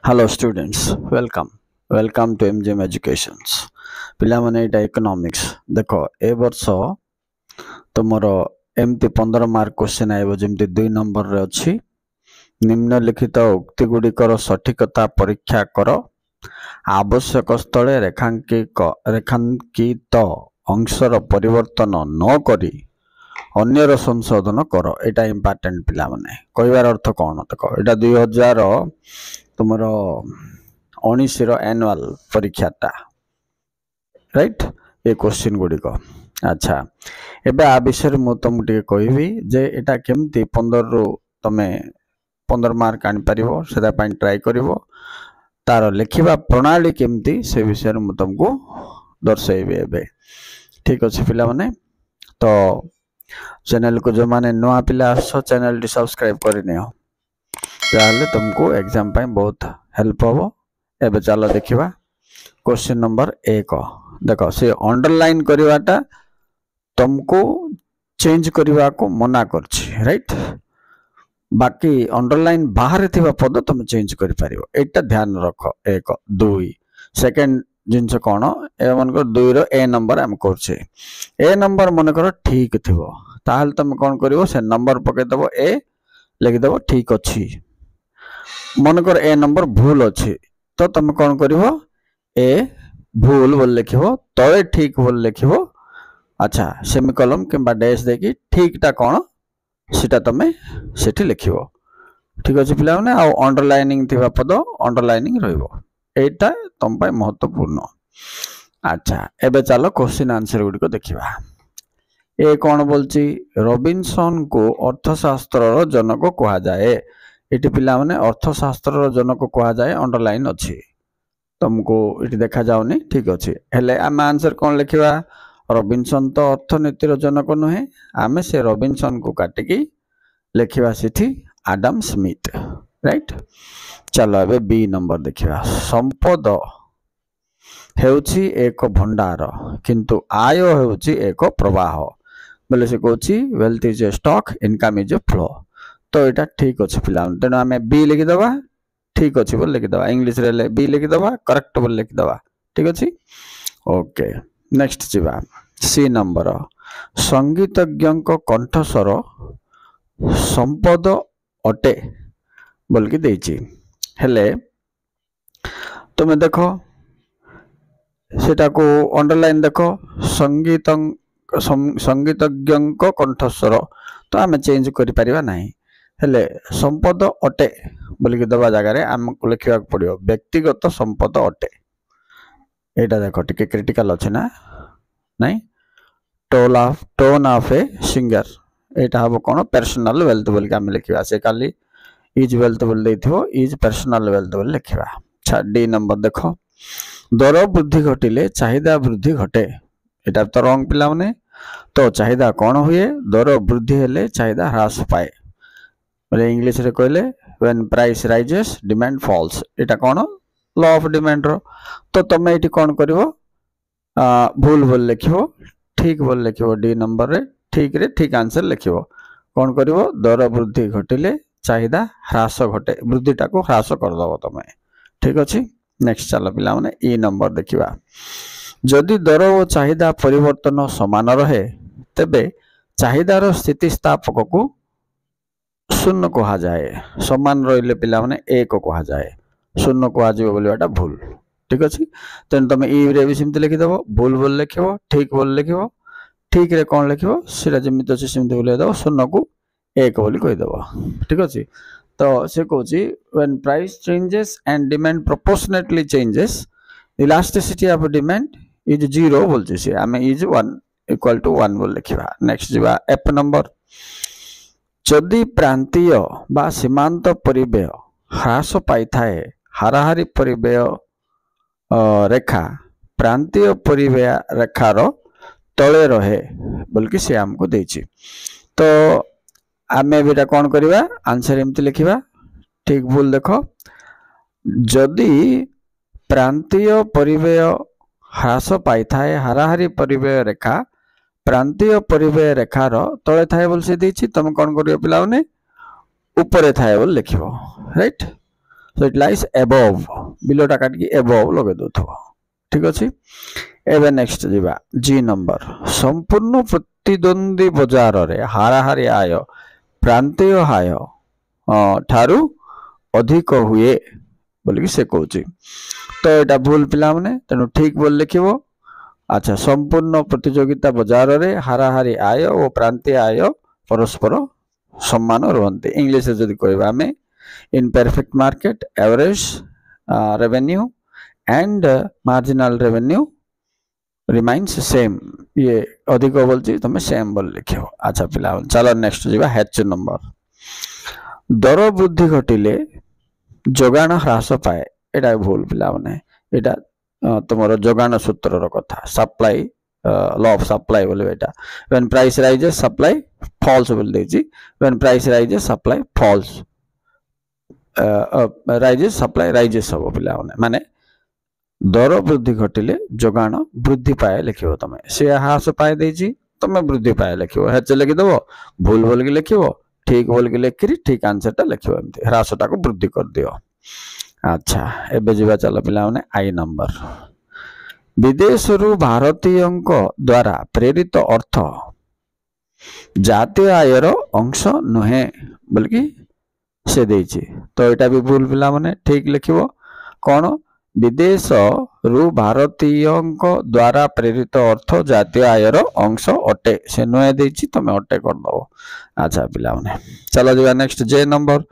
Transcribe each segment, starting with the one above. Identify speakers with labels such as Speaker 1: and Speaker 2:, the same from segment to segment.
Speaker 1: Hello students, welcome to MGM Educations. ପିଲାମାନେ ଏଇଟା economics ଦେଖ ଏ ବର୍ଷ ତୁମର ଏମିତି 15 ମାର୍କ କ୍ୱେଶ୍ଚିନ୍ ଆଇବ ଯେମିତି 2 ନମ୍ବରରେ ଅଛି। ନିମ୍ନଲିଖିତ ଉକ୍ତି ଗୁଡ଼ିକର ସଠିକତା ପରୀକ୍ଷା କର। ଆବଶ୍ୟକ ସ୍ଥଳେ ରେଖାଙ୍କିତ ଅଂଶର ପରିବର୍ତ୍ତନ ନ କରି ଅନ୍ୟର ସଂଶୋଧନ କର। ଏଇଟା ଇମ୍ପୋର୍ଟାଣ୍ଟ ପିଲାମାନେ। କହିବାର ଅର୍ଥ କ'ଣ ଦେଖ, ଏଇଟା 2000 तुमर 19 एनुअल परीक्षाटा राइट ये क्वेश्चन गुड़िक। अच्छा एबे आ विषय मु तुमको कहबी जे एटा केमती 15 रु तमे 15 मार्क आनी परिबो सेदा पई ट्राई करिवो। तार लिखिबा प्रणाली केमती से विषय मु तुमको दर्शाइबे एबे। ठीक अछि पिला माने, तो चैनल को जो माने नवा पिला आसो चैनल टी सब्सक्राइब करने हो ताहले तुमको एग्जाम पाई बहुत हेल्प हो। एबे चलो देखिबा क्वेश्चन नंबर 1 देखो से अंडरलाइन करवाटा तुमको चेंज करवा को मना करछि राइट। बाकी अंडरलाइन बाहर थिबा पद तुम चेंज करि परिबो, एटा ध्यान रख। 1 2 सेकंड जिंस कोन ए मन को 2 रो ए नंबर हम करछे। ए नंबर मन करो ठीक थिबो ताहले तुम कोन करिवो से नंबर पके दबो ए लिखि दबो ठीक अछि। मनकर ए नंबर भूल अच्छी तो तुम कौन कर ए भूल बोल लिख तले ठीक बोल लिख। अच्छा सेमिकोलन कि डैश देकी ठीक टा कौन सीटा तुम से लिख। ठीक अच्छे पिला माने आ अंडरलाइनिंग थिबा पद अंडरलाइनिंग रहिबो, एटा तुम पाई महत्वपूर्ण। अच्छा एबे चलो क्वेश्चन आंसर गुडी को देखिबा। ए कौन बोलची रॉबिन्सन को अर्थशास्त्र जनक कहा जाए। इटी पिला माने अर्थशास्त्र जनक कहा जाए अंडरलाइन अच्छी तुमको इटी देखा जाउनी। ठीक अच्छे हेले आम आंसर कौन लिखा रॉबिन्सन तो अर्थनीतिर जनक नुहे, आमे से रॉबिन्सन को काटिकी लिखा सिठी आडम स्मिथ राइट। चलो एबे बी नंबर देखिबा। संपद हेउची एक भंडार किंतु आय हेउची एक प्रवाह बोले से कहूची wealth is a stock income is a flow. तो यहाँ ठीक अच्छे पिला तेणु आम बी लिखिदबा ठीक अच्छे बोल लिखिदबा इंग्लिश रे बी लिखिदबा करेक्ट बोल लिखिदबा। ठीक अच्छे ओके नेक्स्ट जीवा सी नंबर। संगीतज्ञ कंठस्वर संपद अटे बोल कि देछि हेले तुम देख सेटा को अंडरलाइन देख संगीतज्ञ कंठस्वर तो आम चेंज करि परिबा नहीं हेले संपद अटे बोलिक दबा जगार आमको लिखा पड़ो व्यक्तिगत संपद अटे। यहाँ देख टिके क्रिटिकल अच्छे ना नहीं टोन ऑफ ए सिंगर यहाँ हम कौन पर्सनल वेल्थ बोल आम लिखा से खाली इज वेल्थ बोल इज पर्सनल वेल्थ बोल लिखा। अच्छा डी नंबर देख दर वृद्धि घटिले चाहिदा वृद्धि घटे। यहाँ तो रंग पिला माने तो चाहिदा कौन हुए दर वृद्धि हेले चाहिदा ह्रास पाए बोले इंग्लिश रे कहले when price rises demand falls. एटा कौन लॉ ऑफ डिमांड रो। तो तुम ये कौन करिवो भूल बोल लिखिवो ठीक बोल लिखिवो डी नंबर रे ठीक आंसर लिखिवो कौन करिवो दर वृद्धि घटिले चाहिदा ह्रास घटे वृद्धिटा को ह्रास कर दबो तुम। ठीक अछि नेक्स्ट चलो पिला माने ई नंबर देखिबा। जदि दर और चाहिदा परिवर्तन समान रहे तेबे चाहिदार स्थितिस्थापक को शून्य कहा जाए। समान रहिले पिला माने एक कहा जाए शून्य कहा जाए बोलवाटा भूल। ठीक अच्छे तेन तुम ई रे भी सेमती लिखिदब भूल बोल लिख ठीक बोल लिख ठीक रे कौन लिख सीटा जमी अच्छे सेमती बोल दब शून्य को एक बोली कहीदब। ठीक अच्छे तो से कहूँ when price changes and demand proportionately changes elasticity of demand is 0 बोलছি से आम इज 1 इक्वल टू 1 बोल लिखा। नेक्स्ट जीवा एफ नंबर। जदि प्रांतीय बा सीमांत परिबेय ह्रास पाई थाए हाराहारी परिबेय रेखा प्रांतीय परिबेय रेखार तले रहे बोल कि से आमको देछि। तो आम एटा कौन करवा आंसर एमती लिखा ठीक भूल देख जदि प्रांतीय परिबेय ह्रास पाई थाए हाराहारी परिबेय रेखा प्रांतीय परिबेय रेखार तले थाए बोल से देछि तुम कौन करियो पिला माने ऊपर थाए बोल लिखिबो right. So it lies above बिलोटा काटिकी एबव लगे दउथबो ठीक अछि एबे नेक्स्ट जीवा जी नंबर संपूर्ण प्रतिद्वंदी बजार रे हाराहारी आय प्रांतीय आय ठारू अधिक हुए बोलिकी से कहूची तो एटा भूल पिला माने तेनु ठीक बोल लिखिबो अच्छा संपूर्ण प्रतियोगिता बजार रे हाराहारी आय और प्रांतीय आय परस्पर समान रहते इंग्लिश जदि कहबा हमें in perfect market average revenue and marginal revenue remains same ये अधिक बोलची तुम सेम बोल लिखो अच्छा पिला चलो नेक्स्ट जीवा हेच नंबर दर वृद्धि घटिले जोगाण ह्रास पाए एटा भूल पिला माने एटा तुमर जोगाण सूत्र कथा सप्लाई लॉ ऑफ सप्लाई बोले बेटा when price rises supply falls बोल देजी when price rises supply falls rises supply rises हो पिला माने दर वृद्धि घटिले जोगाण वृद्धि पाए लिखिबो तमे से ह्रास पाए देजी तमे वृद्धि पाए लिखिबो हेच लिखि दबो भूल बोल के लिखिबो ठीक बोल के लिखि ठीक आंसर टा लिखिबो एमती ह्रासटा को वृद्धि कर दियो अच्छा एबे जीवा चलो पिला माने आई नंबर विदेश भारतीय द्वारा प्रेरित अर्थ जातीय आयर अंश नुहे बोलकी से देछि तो एटा भी भूल पिला माने ठीक लिखिबो कौन विदेश भारतीय द्वारा प्रेरित अर्थ जातीय आयर अंश अटे से नुहे देछि तमे अटे कर दबो अच्छा पिला माने चलो जीवा नेक्स्ट जे नंबर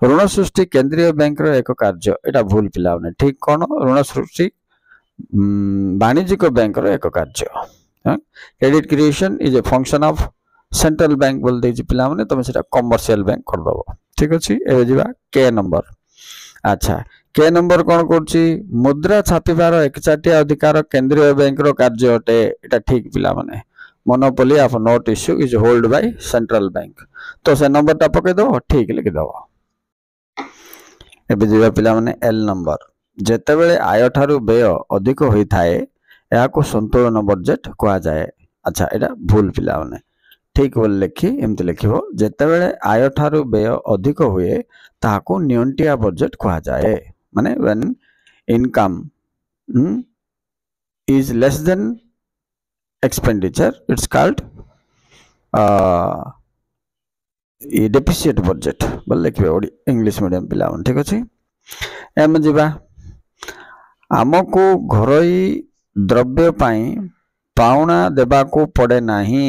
Speaker 1: ऋण सृष्टि केंद्रीय बैंक रो एक कार्य एटा भूल पिला माने ठीक कौन ऋण सृष्टि वाणिज्यिक बैंक रो एक कार्य credit creation is a function of central bank बोल देछि पिला माने तमे सेटा कमर्शियल बैंक कर दबो ठीक अछि एबे जीवा के नंबर अच्छा के नंबर कोन करछि मुद्रा छापिबार एकचाटिया अधिकार केंद्रीय बैंक रो कार्य अटे एटा ठीक पिला माने monopoly of note issue is hold by central bank तो से नंबर टा पके दो ठीक लिखि दो एबे जीवा पिला माने एल नंबर जेतेबेले आय ठारू व्यय अधिक होई थाए याको संतुलन बजेट कहा जाए अच्छा एटा भूल पिला माने ठीक बोल लिखि एमति लिखिबो जेतेबेले आय ठारू व्यय अधिक हुए ताको नियंटिया बजेट कहा जाए माने when income is less than expenditure it's called deficit budget बोल लिखिबे ओडी इंग्लिश मीडियम पिला ठीक अछि एम जिबा आमको घरोई द्रव्य पाई पाउना देबा को पड़े नाही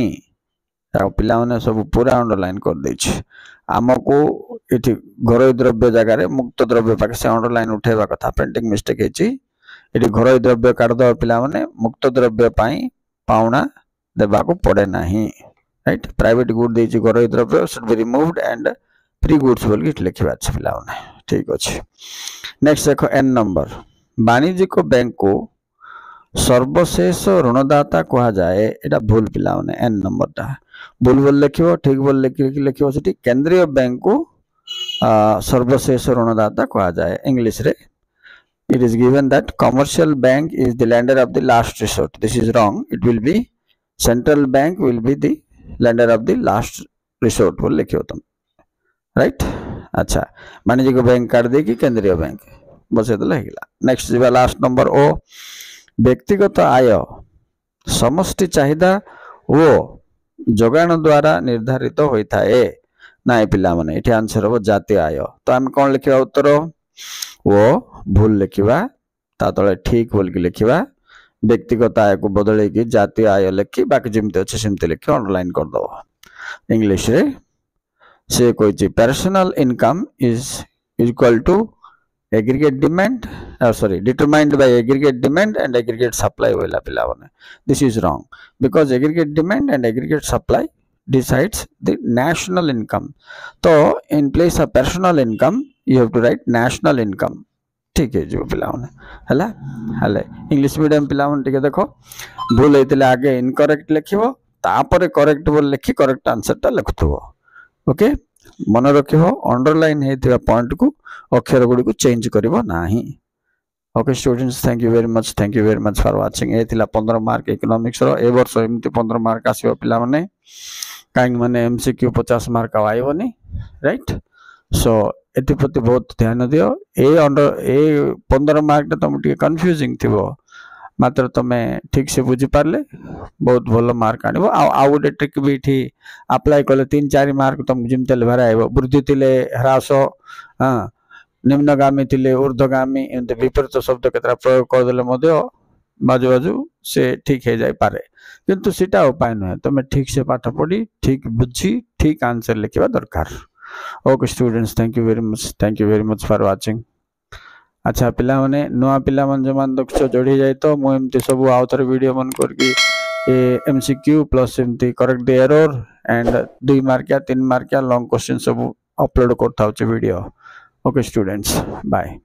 Speaker 1: पिला माने सब पूरा अंडरलाइन कर देछि आमको इति घरोई द्रव्य जगह रे मुक्त द्रव्य पाके से अंडरलाइन उठेबा कथा प्रिंटिंग मिस्टेक हेछि इति घरोई द्रव्य काट दो पिला माने मुक्त द्रव्य पाई पाउना देबा को पड़े नाही राइट प्राइवेट गुड देछि घरोई द्रव्य should be removed and free goods बोल के लिखिबा छै पिला माने ठीक अछि नेक्स्ट देखो एन नंबर वाणिज्यिक बैंक को सर्वशेष ऋणदाता कहा जाए एटा भूल पिला माने एन नंबर टा भूल बोल लिखिबो ठीक बोल लिखिबो सेठी केंद्रीय बैंक को सर्वशेष ऋणदाता कहा जाए इंग्लिश रे it is given that commercial bank is the lender of the last resort this is wrong it will be central bank will be the lender of the last resort बोल लिखियो तुम right अच्छा वाणिज्यिक bank काट दे कि केंद्रीय bank बसे तो हेगला नेक्स्ट जीवा लास्ट नंबर ओ व्यक्तिगत आय समष्टि चाहिदा ओ जोगाण द्वारा निर्धारित होता है ना पिला माने एठी आंसर हो जातीय आय तो हम कोन लिखिबा उत्तर वो भूल लिखिबा ता तळे ठीक बोल के लिखिबा व्यक्तिगत आय को बदले कि जातीय आय लिखि बाकी जेमते अछि सेमते लिखि अंडरलाइन कर दो इंग्लिश रे से कोइ छि personal income is equal to aggregate demand sorry determined by aggregate demand and aggregate supply बोला पिला माने this is wrong because aggregate demand and aggregate supply decides the national income तो in place of personal income you have to write national income ठीक है जो पिला माने हला हले इंग्लिश मीडियम पिला माने ठीक देखो भूल हेतिले आगे इनकरेक्ट लिखिबो तापर करेक्ट बोल लिखि करेक्ट आंसर ता लिखथबो ओके मन रखिबो अंडरलाइन हेतिबा पॉइंट को अक्षर गुडी को चेंज करिवो नाही okay students thank you very much for watching ए थिला 15 मार्क इकोनॉमिक्स रो ए वर्ष एमती 15 मार्क आसीबो पिला माने काई माने एमसीक्यू 50 मार्क आइबोनी राइट सो एप्रति बहुत ध्यान दियो ए अंडर ए 15 मार्क तुम टे कन्फ्यूजिंग थी मात्र तुम ठीक से बुझी पारे बहुत भल मार्क आने आउ गोटे ट्रिक भी ये अप्लाई कले 3-4 मार्क तुमको जमी भर आए वृद्धि थे ह्रास हाँ निम्नगामी थे ऊर्ध्वगामी एमती विपरीत शब्द केतरा प्रयोग करदे बाजू बाजू से ठीक हो जाए पारे किंतु सीटा उपाय नुहे तुम ठीक से पाठ पढ़ी ठीक बुझी ठीक आंसर लिखा दरकार। Okay students thank you very much for watching. अच्छा पिला माने नुआ पिला मन जो मान देखछ जोड़ी जाए तो मु एमती सब आउ थरे वीडियो मन करके एमसीक्यू प्लस एमती करेक्ट द एरर एंड 2 मार्किया 3 मार्किया लॉन्ग क्वेश्चन सब अपलोड करता वीडियो। Okay students bye.